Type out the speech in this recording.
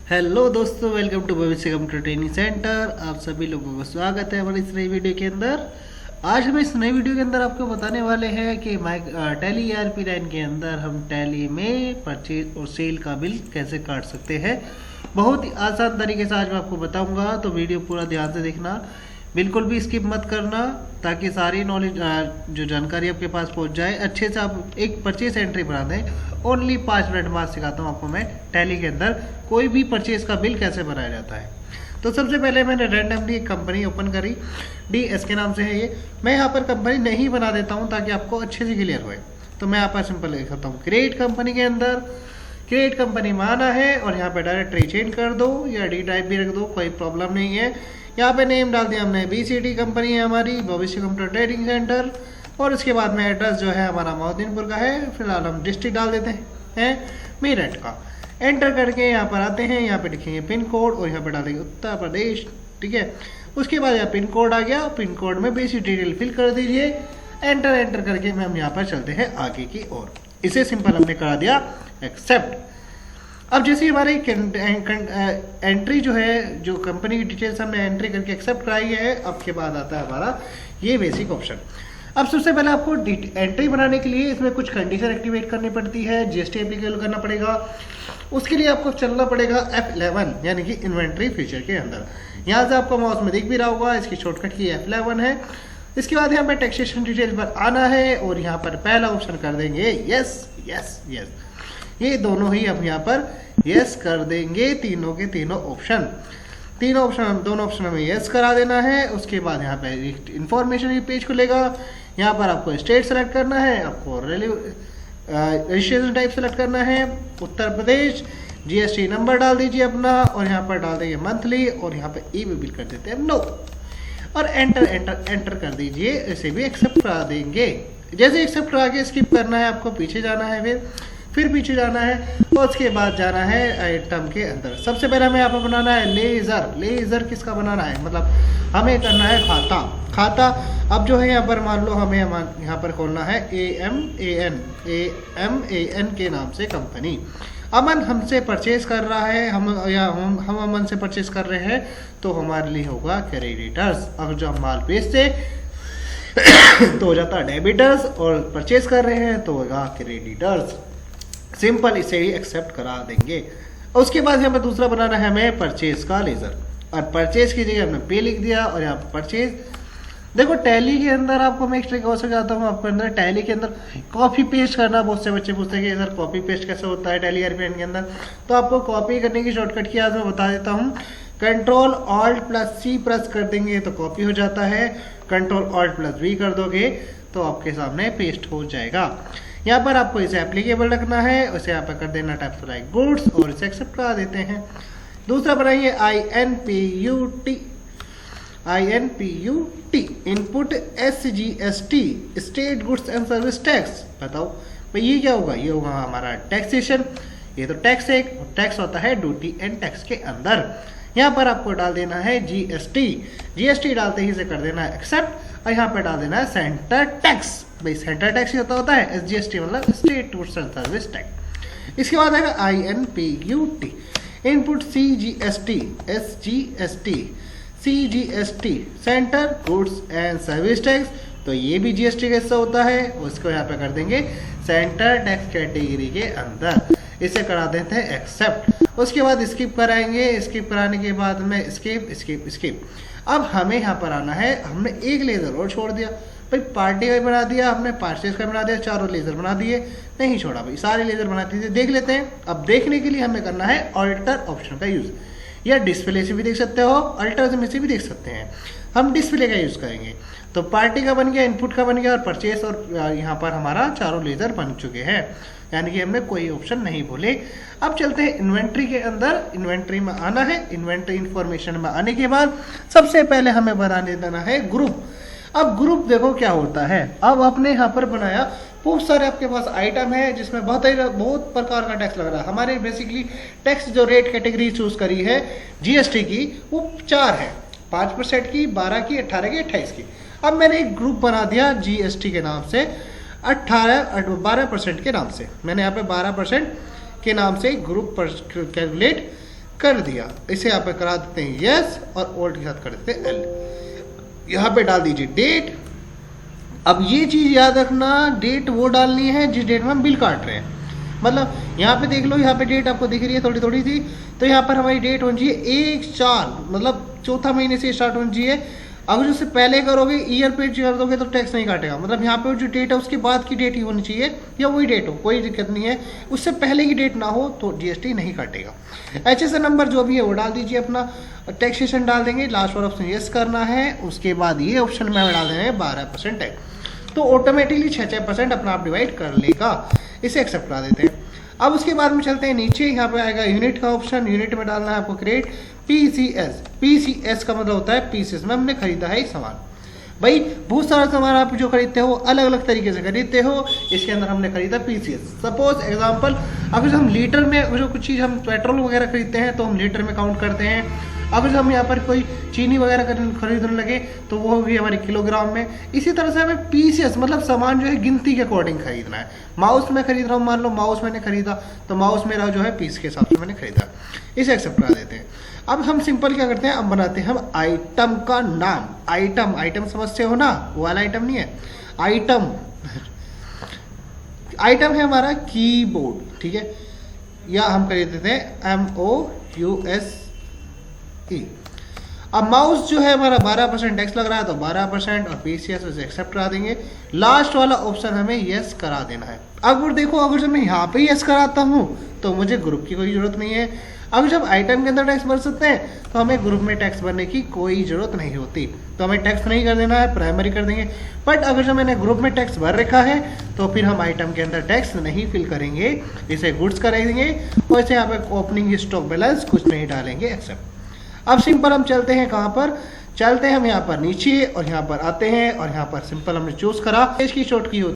Hello दोस्तों, welcome to भविष्य computer training centre. आप सभी लोगों का स्वागत है हमारी इस नई वीडियो के अंदर। आज हम इस नई वीडियो के अंदर आपको बताने वाले हैं कि टैली ERP9 के अंदर हम टैली में परचेज और सेल का बिल कैसे काट सकते हैं। बहुत ही आसान तरीके से आज मैं आपको बताऊंगा, तो वीडियो पूरा ध्यान से देखना, बिल्कुल भी स्किप मत करना, ताकि सारी नॉलेज जो जानकारी आपके पास पहुंच जाए। अच्छे से आप एक परचेज एंट्री बना दें। ओनली 5 मिनट बाद सिखाता हूँ आपको मैं टैली के अंदर कोई भी परचेज का बिल कैसे बनाया जाता है। तो सबसे पहले मैंने रैंडमली एक कंपनी ओपन करी, DS के नाम से है ये। मैं यहाँ पर कंपनी नहीं बना देता हूँ ताकि आपको अच्छे से क्लियर होए। तो मैं यहाँ पर सिंपल लिख सकता हूँ क्रिएट कंपनी के अंदर। क्रिएट कंपनी में आना है और यहाँ पर डायरेक्टरी चेंज कर दो या डी टाइप भी रख दो, कोई प्रॉब्लम नहीं है। यहाँ पे नेम डाल दिया हमने, BCT कंपनी है हमारी, भविष्य कंप्यूटर ट्रेनिंग सेंटर। और इसके बाद में एड्रेस जो है हमारा मोहद्दीनपुर का है। फिलहाल हम डिस्ट्रिक्ट डाल देते हैं मेरठ का। एंटर करके यहाँ पर आते हैं, यहाँ पे लिखेंगे पिन कोड और यहाँ पे डालेंगे उत्तर प्रदेश। ठीक है, उसके बाद यहाँ पिन कोड आ गया। पिन कोड में बेसिक डिटेल फिल कर दीजिए। एंटर करके हम यहाँ पर चलते हैं आगे की ओर। इसे सिंपल हमने करा दिया एक्सेप्ट। अब जैसे हमारी एंट्री जो है, जो कंपनी की डिटेल्स हमने एंट्री करके एक्सेप्ट कराई है, अब के बाद आता है हमारा ये बेसिक ऑप्शन। अब सबसे पहले आपको एंट्री बनाने के लिए इसमें कुछ कंडीशन एक्टिवेट करनी पड़ती है, GST एप्लीकेबल करना पड़ेगा। उसके लिए आपको चलना पड़ेगा F11 यानी कि इन्वेंट्री फीचर के अंदर। यहाँ से आपको माउस में दिख भी रहा होगा, इसकी शॉर्टकट की F11 है। इसके बाद यहाँ पर टैक्सेशन डिटेल पर आना है और यहाँ पर पहला ऑप्शन कर देंगे यस यस यस। ये दोनों ही हम यहाँ पर यस कर देंगे, तीनों के तीनों ऑप्शन। दोनों ऑप्शन हमें यस करा देना है। उसके बाद यहाँ पे इंफॉर्मेशन पेज खुलेगा। यहाँ पर आपको स्टेट सेलेक्ट करना है, आपको रजिस्ट्रेशन टाइप सेलेक्ट करना है, उत्तर प्रदेश। GST नंबर डाल दीजिए अपना और यहाँ पर डाल देंगे मंथली और यहाँ पे ई बिल कर देते हैं नो। और एंटर कर दीजिए। इसे भी एक्सेप्ट करा देंगे। जैसे एक्सेप्ट करा के स्किप करना है, आपको पीछे जाना है, फिर पीछे जाना है और उसके बाद जाना है आइटम के अंदर। सबसे पहले हमें यहाँ पर बनाना है लेजर किसका बनाना है, मतलब हमें करना है खाता। अब जो है यहाँ पर मान लो हमें यहाँ पर खोलना है AMAN के नाम से कंपनी। अमन हमसे परचेज कर रहा है, हम अमन से परचेज कर रहे हैं, तो हमारे लिए होगा क्रेडिटर्स। अब जो हम माल बेचते तो हो जाता है डेबिटर्स, और परचेज कर रहे हैं तो होगा क्रेडिटर्स। सिंपल, इसे ही एक्सेप्ट करा देंगे। उसके बाद यहाँ पर दूसरा बनाना है हमें परचेज का लेजर, और परचेज की जगह हमने पे लिख दिया और यहाँ पर परचेज। देखो टैली के अंदर आपको मैं एक ट्रिक और सिखाता हूँ आपको। अंदर टैली के अंदर कॉपी पेस्ट करना, बहुत से बच्चे पूछते हैं कि सर कॉपी पेस्ट कैसे होता है टैली ERP9 के अंदर। तो आपको कॉपी करने की शॉर्टकट की आज मैं बता देता हूँ। Ctrl+Alt+C प्रेस कर देंगे तो कॉपी हो जाता है। Ctrl+Alt+V कर दोगे तो आपके सामने पेस्ट हो जाएगा। यहाँ पर आपको इसे एप्लीकेबल रखना है, उसे यहाँ पर कर देना टाइप लाइक गुड्स और इसे एक्सेप्ट करा देते हैं। दूसरा बनाइए INPUT input SGST state goods and service tax. बताओ भाई ये क्या होगा, ये होगा हमारा टैक्सेशन। ये तो टैक्स है, टैक्स होता है ड्यूटी एंड टैक्स के अंदर। यहाँ पर आपको डाल देना है GST डालते ही इसे कर देना है एक्सेप्ट, और यहाँ पर डाल देना है सेंटर टैक्स। भाई सेंटर टैक्स ही होता है, SGST मतलब state goods and service tax. इसके बाद आएगा INPUT input CGST centre goods and service tax. तो ये भी GST का हिस्सा होता है, उसको यहाँ पे कर देंगे सेंटर टैक्स कैटेगरी के अंदर। इसे करा देते हैं एक्सेप्ट। उसके बाद स्किप कराएंगे, स्किप कराने के बाद में स्किप। अब हमें यहाँ पर आना है, हमने एक लेजर और छोड़ दिया भाई, पार्टी का बना दिया हमने, परचेज का बना दिया, चारों लेजर बना दिए, नहीं छोड़ा भाई, सारे लेजर बना दिए। देख लेते हैं। अब देखने के लिए हमें करना है ऑल्टर ऑप्शन का यूज, या डिस्प्ले से भी देख सकते हो, अल्टर में से भी देख सकते हैं। हम डिस्प्ले का यूज करेंगे। तो पार्टी का बन गया, इनपुट का बन गया और परचेस, और यहाँ पर हमारा चारों लेजर बन चुके हैं, यानी कि हमने कोई ऑप्शन नहीं बोले। अब चलते हैं इन्वेंट्री के अंदर। इन्वेंट्री में आना है। इन्वेंट्री इंफॉर्मेशन में आने के बाद सबसे पहले हमें बनाने देना है ग्रुप। अब ग्रुप देखो क्या होता है। अब आपने यहाँ पर बनाया, बहुत सारे आपके पास आइटम है जिसमें बहुत प्रकार का टैक्स लग रहा है। हमारे बेसिकली टैक्स जो रेट कैटेगरी चूज करी है GST की, वो 4 है, 5% की, 12 की, 18 की, 28 की। अब मैंने एक ग्रुप बना दिया GST के नाम से, 12% के नाम से। मैंने यहाँ पे 12% के नाम से ग्रुप कैलकुलेट कर दिया। इसे यहाँ पे करा देते हैं यस और ओल्ड के साथ कर देते हैं एल। यहाँ पे डाल दीजिए डेट। अब ये चीज याद रखना, डेट वो डालनी है जिस डेट में हम बिल काट रहे हैं। मतलब यहाँ पे देख लो, यहाँ पे डेट आपको दिख रही है थोड़ी थोड़ी सी, तो यहाँ पर हमारी डेट होनी चाहिए 1/4, मतलब चौथा महीने से स्टार्ट होनी चाहिए। अगर उससे पहले करोगे, ईयर पे कर दोगे तो टैक्स नहीं काटेगा। मतलब यहाँ पे जो डेट है उसके बाद की डेट ही होनी चाहिए, या वही डेट हो, कोई दिक्कत नहीं है। उससे पहले की डेट ना हो तो जीएसटी नहीं काटेगा। HSN नंबर जो भी है वो डाल दीजिए अपना, टैक्सेशन डाल देंगे, लास्ट वाला ऑप्शन यस करना है। उसके बाद ये ऑप्शन में डाल देंगे 12% टैक्स, तो ऑटोमेटिकली 6% अपना आप डिवाइड कर लेगा। इसे एक्सेप्ट करा देते हैं। अब उसके बाद में चलते हैं नीचे, यहाँ पे आएगा यूनिट का ऑप्शन। यूनिट में डालना है आपको क्रेडिट PCS। PCS का मतलब होता है पीसेस में हमने खरीदा है सामान। भाई बहुत सारा सामान आप जो खरीदते हो अलग अलग तरीके से खरीदते हो, इसके अंदर हमने खरीदा PCS। सपोज एग्जांपल, अगर हम लीटर में जो कुछ चीज़ हम पेट्रोल वगैरह खरीदते हैं तो हम लीटर में काउंट करते हैं। अगर हम यहाँ पर कोई चीनी वगैरह खरीदने लगे तो वो होगी हमारे किलोग्राम में। इसी तरह से हमें PCS मतलब सामान जो है गिनती के अकॉर्डिंग खरीदना है। माउस में खरीद रहा हूँ, मान लो माउस मैंने खरीदा तो माउस मेरा जो है पीस के हिसाब से मैंने खरीदा, इसे एक्सेप्ट करा देते हैं। अब हम सिंपल क्या करते हैं, अब बनाते हैं हम आइटम का नाम। आइटम समझते हो ना, वो वाला आइटम नहीं है, आइटम है हमारा कीबोर्ड, ठीक है, या हम कर देते हैं MOUSE। अब माउस जो है हमारा 12% टैक्स लग रहा है तो 12% और PCS उसे एक्सेप्ट करा देंगे। लास्ट वाला ऑप्शन हमें यस करा देना है। अब देखो, अगर जब मैं यहाँ पे यस कराता हूँ तो मुझे ग्रुप की कोई जरूरत नहीं है। अगर जब आइटम के अंदर टैक्स भर सकते हैं तो हमें ग्रुप में टैक्स भरने की कोई जरूरत नहीं होती, तो हमें टैक्स नहीं कर देना है, प्राइमरी कर देंगे। बट अगर जब मैंने ग्रुप में टैक्स भर रखा है तो फिर हम आइटम के अंदर टैक्स नहीं फिल करेंगे, इसे गुड्स करेंगे और इसे यहाँ पे ओपनिंग स्टॉक बैलेंस कुछ नहीं डालेंगे एक्सेप्ट। अब सिंपल हम चलते हैं कहाँ पर, चलते हैं हम यहाँ पर नीचे और यहाँ पर आते हैं और यहाँ पर सिंपल हमने चूज करा, इसकी शॉर्ट की होती